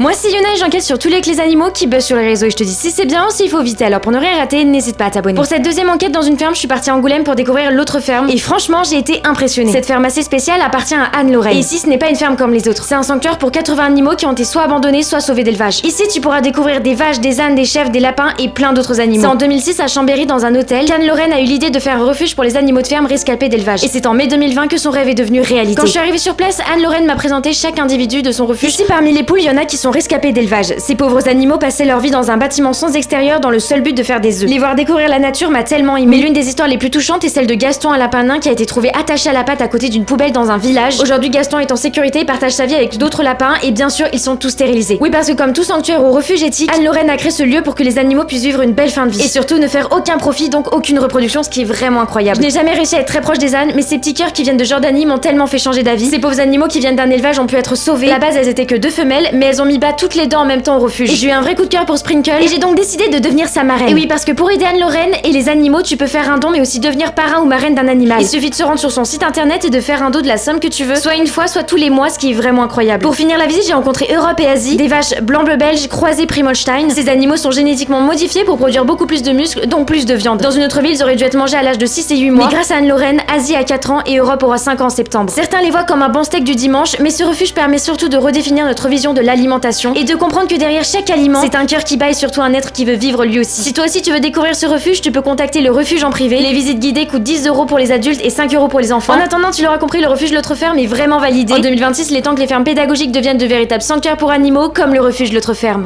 Moi c'est Yuna et j'enquête sur tous les animaux qui buzzent sur les réseaux et je te dis si c'est bien ou s'il faut vite. Alors pour ne rien rater, n'hésite pas à t'abonner. Pour cette deuxième enquête dans une ferme, je suis partie à Angoulême pour découvrir l'autre ferme et franchement j'ai été impressionnée. Cette ferme assez spéciale appartient à Anne-Lorraine. Et ici ce n'est pas une ferme comme les autres. C'est un sanctuaire pour 80 animaux qui ont été soit abandonnés, soit sauvés d'élevage. Ici tu pourras découvrir des vaches, des ânes, des chèvres, des lapins et plein d'autres animaux. C'est en 2006 à Chambéry dans un hôtel qu'Anne-Lorraine a eu l'idée de faire un refuge pour les animaux de ferme rescapés d'élevage. Et c'est en mai 2020 que son rêve est devenu réalité. Quand je suis arrivée sur place, Anne-Lorraine m'a présenté chaque individu de son refuge. Ici parmi les poules, il y en a qui sont rescapés d'élevage. Ces pauvres animaux passaient leur vie dans un bâtiment sans extérieur dans le seul but de faire des œufs. Les voir découvrir la nature m'a tellement émue. Mais l'une des histoires les plus touchantes est celle de Gaston, un lapin nain qui a été trouvé attaché à la patte à côté d'une poubelle dans un village. Aujourd'hui, Gaston est en sécurité et partage sa vie avec d'autres lapins et bien sûr, ils sont tous stérilisés. Oui, parce que comme tout sanctuaire ou refuge éthique, Anne-Lorraine a créé ce lieu pour que les animaux puissent vivre une belle fin de vie. Et surtout ne faire aucun profit, donc aucune reproduction, ce qui est vraiment incroyable. Je n'ai jamais réussi à être très proche des ânes, mais ces petits cœurs qui viennent de Jordanie m'ont tellement fait changer d'avis. Ces pauvres animaux qui viennent d'un élevage ont pu être sauvés. À la base, elles étaient que 2 femelles, mais elles ont mis bas toutes les dents en même temps au refuge. Et j'ai eu un vrai coup de cœur pour Sprinkle et j'ai donc décidé de devenir sa marraine. Et oui, parce que pour aider Anne-Lorraine et les animaux, tu peux faire un don mais aussi devenir parrain ou marraine d'un animal. Il suffit de se rendre sur son site internet et de faire un don de la somme que tu veux, soit une fois, soit tous les mois, ce qui est vraiment incroyable. Pour finir la visite, j'ai rencontré Europe et Asie, des vaches blanc-bleu belge croisées Primolstein. Ces animaux sont génétiquement modifiés pour produire beaucoup plus de muscles, donc plus de viande. Dans une autre ville, ils auraient dû être mangés à l'âge de 6 et 8 mois. Mais grâce à Anne-Lorraine, Asie a 4 ans et Europe aura 5 ans en septembre. Certains les voient comme un bon steak du dimanche, mais ce refuge permet surtout de redéfinir notre vision de l'alimentation et de comprendre que derrière chaque aliment, c'est un cœur qui bat et surtout un être qui veut vivre lui aussi. Si toi aussi tu veux découvrir ce refuge, tu peux contacter le refuge en privé. Les visites guidées coûtent 10 € pour les adultes et 5 € pour les enfants. En attendant, tu l'auras compris, le refuge L'Autre Ferme est vraiment validé. En 2026, il est temps que les fermes pédagogiques deviennent de véritables sanctuaires pour animaux comme le refuge L'Autre Ferme.